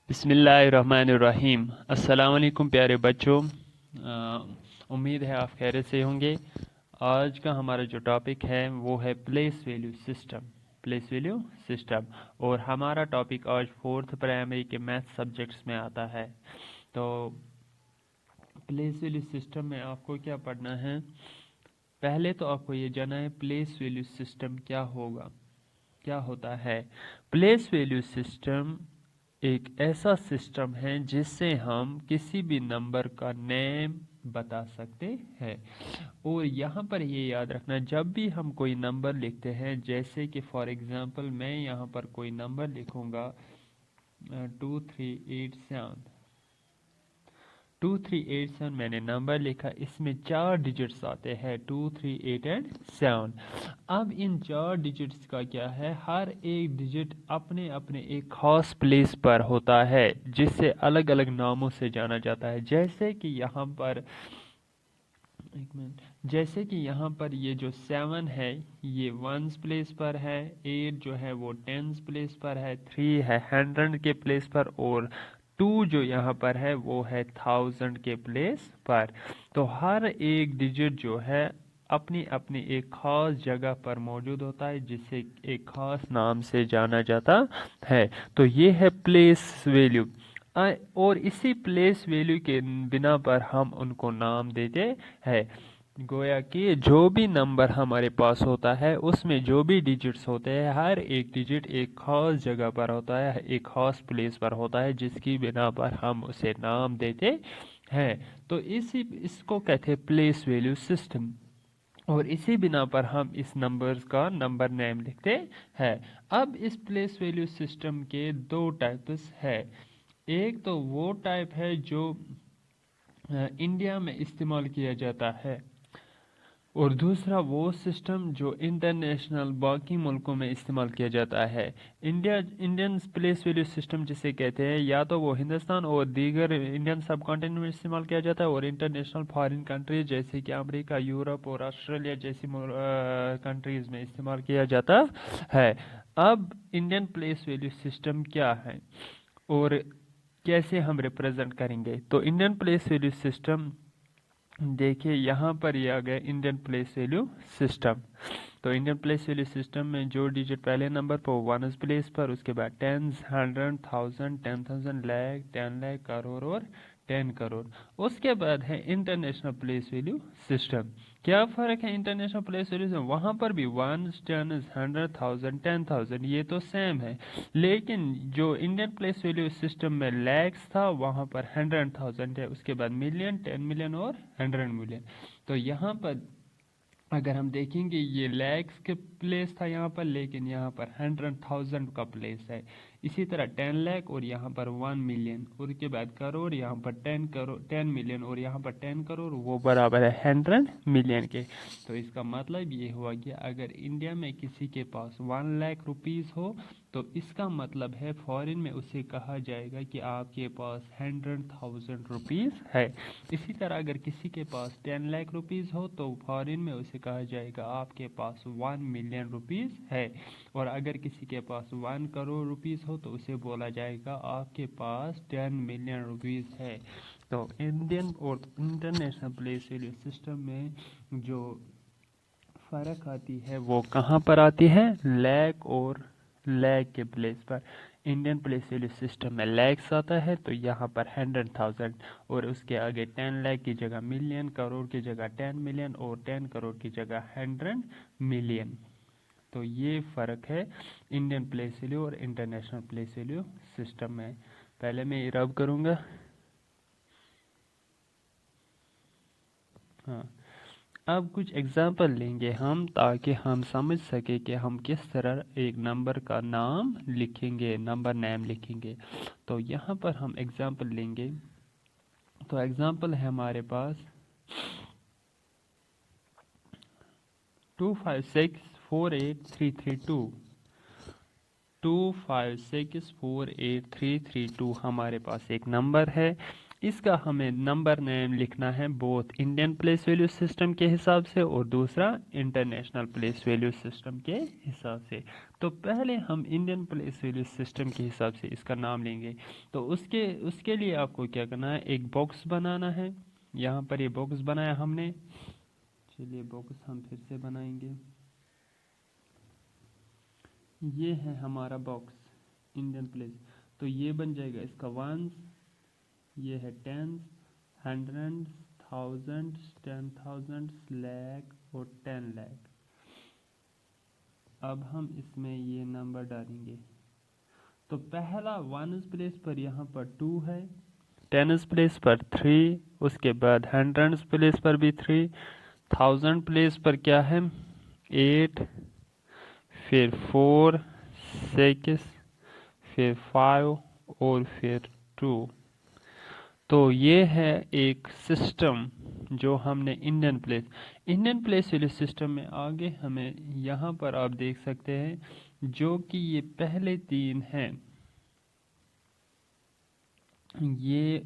बिस्मिल्लाहिर्रहमानिर्रहीम। अस्सलाम वालेकुम प्यारे बच्चों। उम्मीद है आप खैरियत से होंगे। आज का हमारा जो टॉपिक है वो है place value system. Place value system और हमारा टॉपिक आज फोर्थ प्राइमरी के मैथ सब्जेक्ट्स में आता है। तो प्लेस वैल्यू सिस्टम में आपको क्या पढ़ना है? पहले तो आपको ये जानना है प्लेस वैल्यू सिस्टम क्या होता है। प्लेस वैल्यू सिस्टम एक ऐसा सिस्टम है जिससे हम किसी भी नंबर का नेम बता सकते हैं। और यहाँ पर ये याद रखना, जब भी हम कोई नंबर लिखते हैं, जैसे कि फॉर एग्जांपल मैं यहाँ पर कोई नंबर लिखूँगा 2387। 2387 मैंने नंबर लिखा, इसमें 4 डिजिट्स आते हैं 2, 3, 8 एंड 7। अब इन 4 डिजिट्स का क्या है, हर एक डिजिट अपने अपने एक खास प्लेस पर होता है जिससे अलग अलग नामों से जाना जाता है। जैसे कि यहाँ पर एक मिनट, जैसे कि यहाँ पर ये जो 7 है ये 1s प्लेस पर है, 8 जो है वो 10s प्लेस पर है, 3 है 100 के प्लेस पर और 2 जो यहाँ पर है वो है 1000 के प्लेस पर। तो हर एक डिजिट जो है अपनी अपनी एक खास जगह पर मौजूद होता है जिसे एक खास नाम से जाना जाता है। तो ये है प्लेस वैल्यू। और इसी प्लेस वैल्यू के बिना पर हम उनको नाम देते हैं। गोया कि जो भी नंबर हमारे पास होता है उसमें जो भी डिजिट्स होते हैं, हर एक डिजिट एक खास जगह पर होता है, एक खास प्लेस पर होता है जिसकी बिना पर हम उसे नाम देते हैं। तो इसको कहते हैं प्लेस वैल्यू सिस्टम। और इसी बिना पर हम इस नंबर्स का नंबर नेम लिखते हैं। अब इस प्लेस वैल्यू सिस्टम के दो टाइप्स है। एक तो वो टाइप है जो इंडिया में इस्तेमाल किया जाता है, और दूसरा वो सिस्टम जो इंटरनेशनल बाकी मुल्कों में इस्तेमाल किया जाता है। इंडियन प्लेस वैल्यू सिस्टम जिसे कहते हैं, या तो वो हिंदुस्तान और दीगर इंडियन सब कॉन्टिनेंट में इस्तेमाल किया जाता है, और इंटरनेशनल फॉरेन कंट्रीज जैसे कि अमेरिका, यूरोप और ऑस्ट्रेलिया जैसी कंट्रीज में इस्तेमाल किया जाता है। अब इंडियन प्लेस वैल्यू सिस्टम क्या है और कैसे हम रिप्रेजेंट करेंगे? तो इंडियन प्लेस वैल्यू सिस्टम, देखिए यहाँ पर ये आ गया इंडियन प्लेस वैल्यू सिस्टम। तो इंडियन प्लेस वैल्यू सिस्टम में जो डिजिट पहले नंबर पर 1s प्लेस पर, उसके बाद 10s, 100, 1000, 10,000, लाख, 10 लाख, करोड़ और 10 करोड़। उसके बाद है इंटरनेशनल प्लेस वैल्यू सिस्टम। क्या फ़र्क है इंटरनेशनल प्लेस वैल्यू से? वहाँ पर भी 1s, 10s, 100, 1000, 10,000 ये तो सेम है, लेकिन जो इंडियन प्लेस वैल्यू सिस्टम में लैक्स था वहाँ पर 100,000 है, उसके बाद मिलियन, 10 मिलियन और 100 मिलियन। तो यहाँ पर अगर हम देखेंगे ये लैक्स के प्लेस था यहाँ पर, लेकिन यहाँ पर 100,000 का प्लेस है। इसी तरह 10 लाख और यहाँ पर 1 मिलियन, उसके बाद करोड़, यहाँ पर 10 करोड़, 10 मिलियन और यहाँ पर 10 करोड़, वो बराबर है 100 मिलियन के। तो इसका मतलब ये हुआ कि अगर इंडिया में किसी के पास 1 लाख रुपीज़ हो तो इसका मतलब है फॉरेन में उसे कहा जाएगा कि आपके पास 100,000 रुपीज़ है। इसी तरह अगर किसी के पास 10 लाख रुपीज़ हो तो फॉरेन में उसे कहा जाएगा आपके पास 1 मिलियन रुपीज़ है। और अगर किसी के पास 1 करोड़ रुपीज़ हो तो उसे बोला जाएगा आपके पास 10 मिलियन रुपीज़ है। तो इंडियन और इंटरनेशनल प्लेस वैल्यू सिस्टम में जो फ़र्क आती है वो कहाँ पर आती है? लैख और लैख के प्लेस पर। इंडियन प्लेस वैल्यू सिस्टम में लैक्स आता है तो यहाँ पर 100,000, और उसके आगे 10 लाख की जगह मिलियन, करोड़ की जगह 10 मिलियन और 10 करोड़ की जगह 100 मिलियन। तो ये फ़र्क है इंडियन प्लेस वैल्यू और इंटरनेशनल प्लेस वैल्यू सिस्टम में। पहले मैं रब करूँगा। हाँ, अब कुछ एग्जांपल लेंगे हम ताकि हम समझ सके कि हम किस तरह एक नंबर का नाम लिखेंगे, नंबर नेम लिखेंगे। तो यहाँ पर हम एग्जांपल लेंगे। तो एग्जांपल है हमारे पास 256483332। 256483332 हमारे पास एक नंबर है। इसका हमें नंबर नेम लिखना है both Indian place value system के हिसाब से और दूसरा इंटरनेशनल प्लेस वैल्यू सिस्टम के हिसाब से। तो पहले हम इंडियन प्लेस वैल्यू सिस्टम के हिसाब से इसका नाम लेंगे। तो उसके उसके लिए आपको क्या करना है, एक बॉक्स बनाना है। यहाँ पर ये बॉक्स बनाया हमने, चलिए बॉक्स हम फिर से बनाएंगे। ये है हमारा बॉक्स इंडियन प्लेस। तो ये बन जाएगा इसका वंस, ये है टेंस, हंड्रेड, थाउजेंड, 10,000, लाख और 10 लाख। अब हम इसमें ये नंबर डालेंगे। तो पहला वंस प्लेस पर यहाँ पर 2 है, टेंस प्लेस पर 3, उसके बाद हंड्रेड्स प्लेस पर भी 3, 1000 प्लेस पर क्या है 8, फिर 4, 6, फिर 5 और फिर 2। तो ये है एक सिस्टम जो हमने इंडियन प्लेस वैल्यू सिस्टम में आगे हमें यहाँ पर आप देख सकते हैं जो कि ये पहले 3 हैं, ये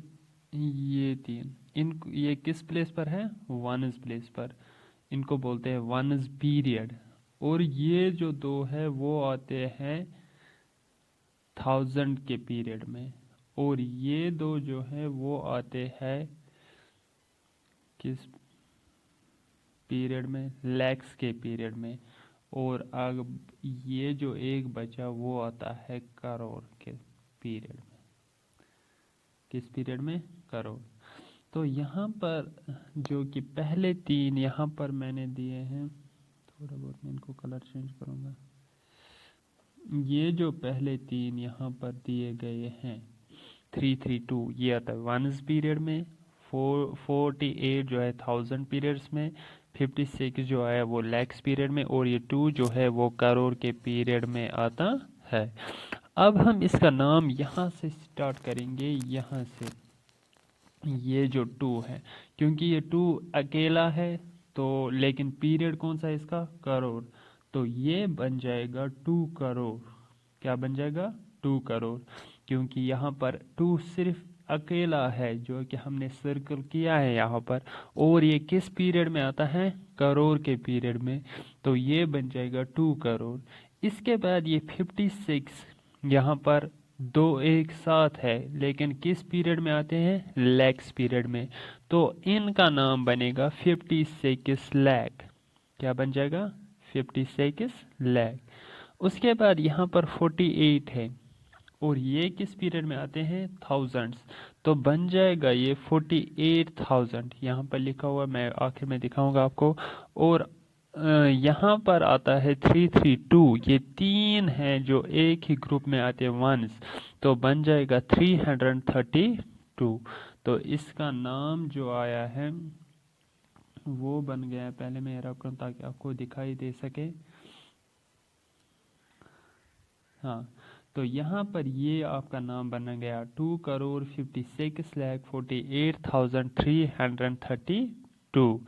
3 इन ये किस प्लेस पर है, वंस प्लेस पर। इनको बोलते हैं वंस पीरियड। और ये जो 2 है वो आते हैं 1000 के पीरियड में, और ये 2 जो है वो आते हैं किस पीरियड में, लैक्स के पीरियड में। और अब ये जो एक बचा वो आता है करोड़ के पीरियड में। किस पीरियड में, करोड़। तो यहाँ पर जो कि पहले 3 यहाँ पर मैंने दिए हैं, थोड़ा बहुत मैं इनको कलर चेंज करूँगा। ये जो पहले 3 यहाँ पर दिए गए हैं 332, ये आता है वंस पीरियड में। 48 जो है 1000 पीरियड्स में। 56 जो है वो लैक्स पीरियड में, और ये 2 जो है वो करोड़ के पीरियड में आता है। अब हम इसका नाम यहाँ से स्टार्ट करेंगे, यहाँ से। ये जो 2 है, क्योंकि ये 2 अकेला है, तो लेकिन पीरियड कौन सा है इसका, करोड़। तो ये बन जाएगा 2 करोड़। क्या बन जाएगा, 2 करोड़, क्योंकि यहाँ पर 2 सिर्फ अकेला है जो कि हमने सर्कल किया है यहाँ पर। और ये किस पीरियड में आता है, करोड़ के पीरियड में। तो ये बन जाएगा 2 करोड़। इसके बाद ये 56 यहाँ पर 2 एक साथ है, लेकिन किस पीरियड में आते हैं, लैक्स पीरियड में। तो इनका नाम बनेगा 56 लाख। क्या बन जाएगा, 56 लाख। उसके बाद यहाँ पर 48 है, और ये किस पीरियड में आते हैं, थाउजेंड्स। तो बन जाएगा ये 48,000। यहाँ पर लिखा हुआ, मैं आखिर में दिखाऊंगा आपको। और यहाँ पर आता है 332, ये 3 हैं जो एक ही ग्रुप में आते हैं वंस। तो बन जाएगा 332। तो इसका नाम जो आया है वो बन गया है, पहले मैं रब करूँ ताकि आपको दिखाई दे सके। हाँ, तो यहाँ पर ये आपका नाम बन गया 2 करोड़ 56 लाख 48,332।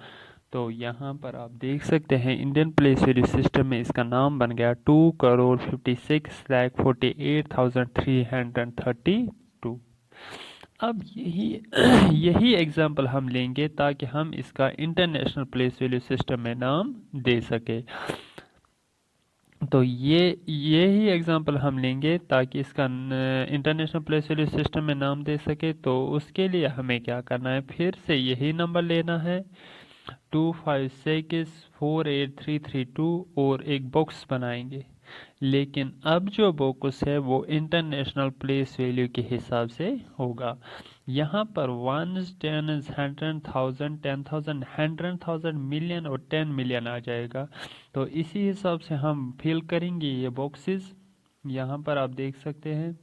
तो यहाँ पर आप देख सकते हैं इंडियन प्लेस वैल्यू सिस्टम में इसका नाम बन गया 2 करोड़ 56 लाख 48,332। अब यही एग्जाम्पल हम लेंगे ताकि हम इसका इंटरनेशनल प्लेस वैल्यू सिस्टम में नाम दे सके। तो यही एग्जांपल हम लेंगे ताकि इसका इंटरनेशनल प्लेस वैल्यू सिस्टम में नाम दे सके। तो उसके लिए हमें क्या करना है, फिर से यही नंबर लेना है 2564832 और एक बॉक्स बनाएंगे। लेकिन अब जो बॉक्स है वो इंटरनेशनल प्लेस वैल्यू के हिसाब से होगा। यहाँ पर वंस, टेन्स, 100,000, 10,000, 100,000, मिलियन और 10 मिलियन आ जाएगा। तो इसी हिसाब से हम फिल करेंगे ये बॉक्सेस। यहाँ पर आप देख सकते हैं,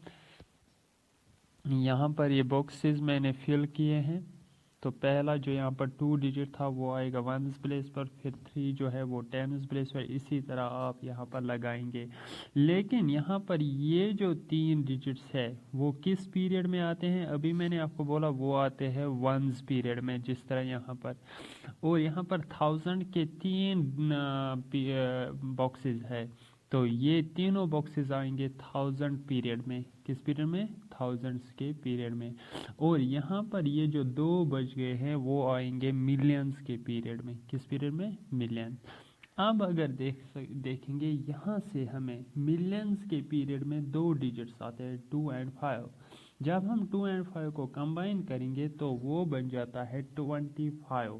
यहाँ पर ये बॉक्सेस मैंने फिल किए हैं। तो पहला जो यहाँ पर 2 डिजिट था वो आएगा वंस प्लेस पर, फिर 3 जो है वो टेन्स प्लेस पर। इसी तरह आप यहाँ पर लगाएंगे। लेकिन यहाँ पर ये जो 3 डिजिट्स है वो किस पीरियड में आते हैं, अभी मैंने आपको बोला वो आते हैं वंस पीरियड में, जिस तरह यहाँ पर। और यहाँ पर 1000 के 3 बॉक्सेस है, तो ये तीनों बॉक्सेस आएंगे 1000 पीरियड में। किस पीरियड में? 1000 के पीरियड में। और यहाँ पर ये जो 2 बच गए हैं वो आएंगे मिलियंस के पीरियड में। किस पीरियड में? मिलियंस। अब अगर देखेंगे यहाँ से हमें मिलियंस के पीरियड में 2 डिजिट्स आते हैं 2 और 5। जब हम 2 और 5 को कंबाइन करेंगे तो वो बन जाता है 25।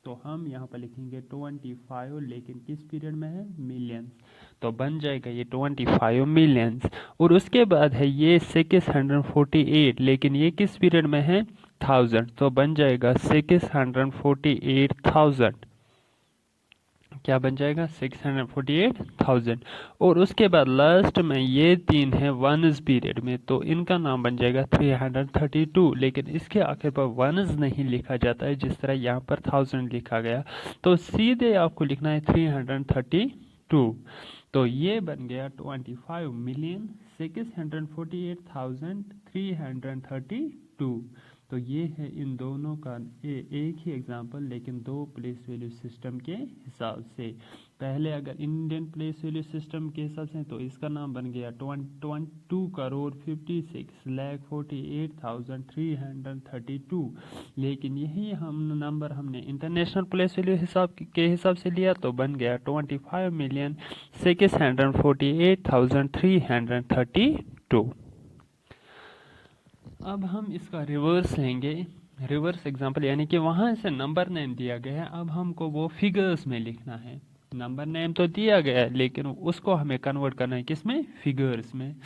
तो हम यहाँ पर लिखेंगे 25, लेकिन किस पीरियड में है? मिलियंस। तो बन जाएगा ये 25 मिलियंस। और उसके बाद है ये 648, लेकिन ये किस पीरियड में है? 1000। तो बन जाएगा 648,000। क्या बन जाएगा? 648,000। और उसके बाद लास्ट में ये 3 है वनस पीरियड में, तो इनका नाम बन जाएगा 332। लेकिन इसके आखिर पर वनस नहीं लिखा जाता है जिस तरह यहाँ पर 1000 लिखा गया, तो सीधे आपको लिखना है 332। तो ये बन गया 25,648,332। तो ये है इन दोनों का एक ही एग्जांपल, लेकिन 2 प्लेस वैल्यू सिस्टम के हिसाब से। पहले अगर इंडियन प्लेस वैल्यू सिस्टम के हिसाब से तो इसका नाम बन गया 22,56,48,332। लेकिन यही हम नंबर हमने इंटरनेशनल प्लेस वैल्यू के हिसाब से लिया तो बन गया 25,648,332। अब हम इसका रिवर्स लेंगे, रिवर्स एग्जांपल, यानी कि वहाँ से नंबर नेम दिया गया है, अब हमको वो फिगर्स में लिखना है। नंबर नेम तो दिया गया है लेकिन उसको हमें कन्वर्ट करना है किसमें? फिगर्स में।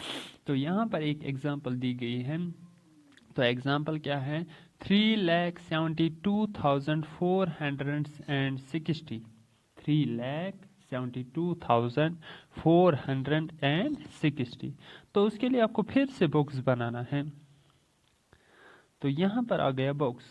तो यहाँ पर एक एग्जांपल दी गई है। तो एग्जांपल क्या है? 3,72,460। 3,72,460। तो उसके लिए आपको फिर से बॉक्स बनाना है। तो यहाँ पर आ गया बॉक्स।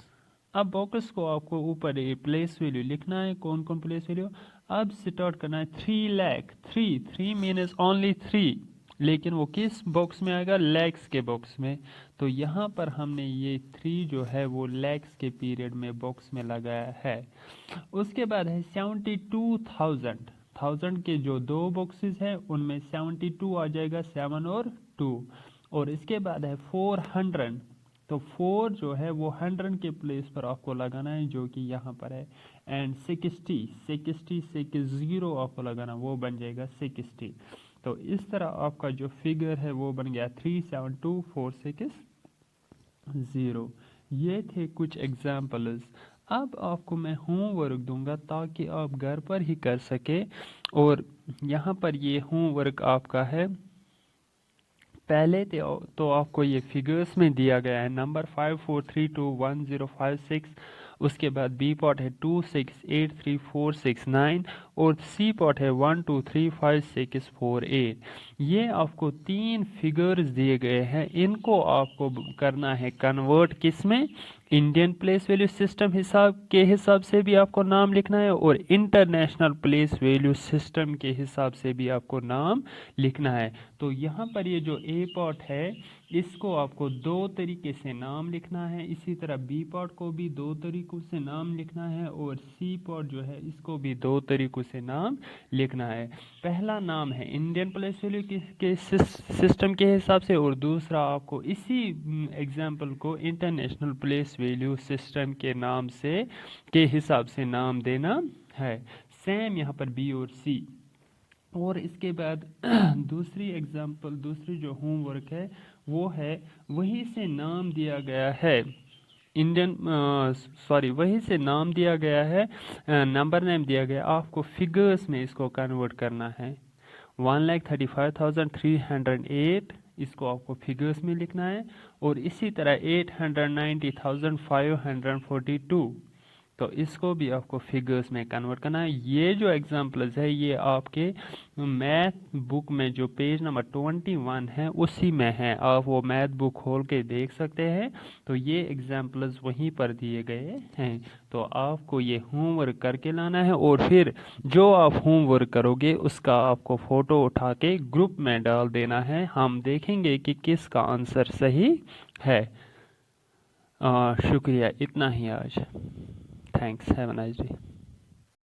अब बॉक्स को आपको ऊपर प्लेस वैल्यू लिखना है। कौन कौन प्लेस वैल्यू? अब स्टार्ट करना है 3 लाख। 3 मीनस ओनली 3, लेकिन वो किस बॉक्स में आएगा? लैक्स के बॉक्स में। तो यहाँ पर हमने ये 3 जो है वो लैक्स के पीरियड में बॉक्स में लगाया है। उसके बाद है 72,000। 1000 के जो 2 बॉक्सेस हैं उनमें 72 आ जाएगा, 7 और 2। और इसके बाद है 400। तो 4 जो है वो 100 के प्लेस पर आपको लगाना है जो कि यहाँ पर है। एंड 60 से 0 आपको लगाना, वो बन जाएगा 60। तो इस तरह आपका जो फिगर है वो बन गया 372,460। ये थे कुछ एग्जाम्पल्स। अब आपको मैं होमवर्क दूंगा ताकि आप घर पर ही कर सके। और यहाँ पर ये होमवर्क आपका है। पहले तो आपको ये फिगर्स में दिया गया है नंबर 54321056। उसके बाद बी पॉट है 268346 और सी पॉट है 123568। ये आपको 3 फिगर्स दिए गए हैं। इनको आपको करना है कन्वर्ट किस में? इंडियन प्लेस वैल्यू सिस्टम हिसाब से भी आपको नाम लिखना है और इंटरनेशनल प्लेस वैल्यू सिस्टम के हिसाब से भी आपको नाम लिखना है। तो यहाँ पर ये जो ए पॉट है इसको आपको 2 तरीके से नाम लिखना है। इसी तरह बी पॉट को भी 2 तरीकों से नाम लिखना है और सी पॉट जो है इसको भी 2 तरीकों से नाम लिखना है। पहला नाम है इंडियन प्लेस वैल्यू के सिस्टम के हिसाब से और दूसरा आपको इसी एग्जाम्पल को इंटरनेशनल प्लेस वैल्यू सिस्टम के नाम से के हिसाब से नाम देना है। सेम यहाँ पर बी और सी। और इसके बाद दूसरी जो होमवर्क है वो है वहीं से नाम दिया गया है वहीं से नाम दिया गया है, नंबर नेम दिया गया, आपको फिगर्स में इसको कन्वर्ट करना है। 1,35,308 इसको आपको फिगर्स में लिखना है और इसी तरह 890,542 तो इसको भी आपको फिगर्स में कन्वर्ट करना है। ये जो एग्जांपल्स है ये आपके मैथ बुक में जो पेज नंबर 21 है उसी में है। आप वो मैथ बुक खोल के देख सकते हैं। तो ये एग्जांपल्स वहीं पर दिए गए हैं। तो आपको ये होमवर्क करके लाना है और फिर जो आप होमवर्क करोगे उसका आपको फ़ोटो उठा के ग्रुप में डाल देना है। हम देखेंगे कि किसका आंसर सही है। शुक्रिया, इतना ही आज। Thanks. Have a nice day.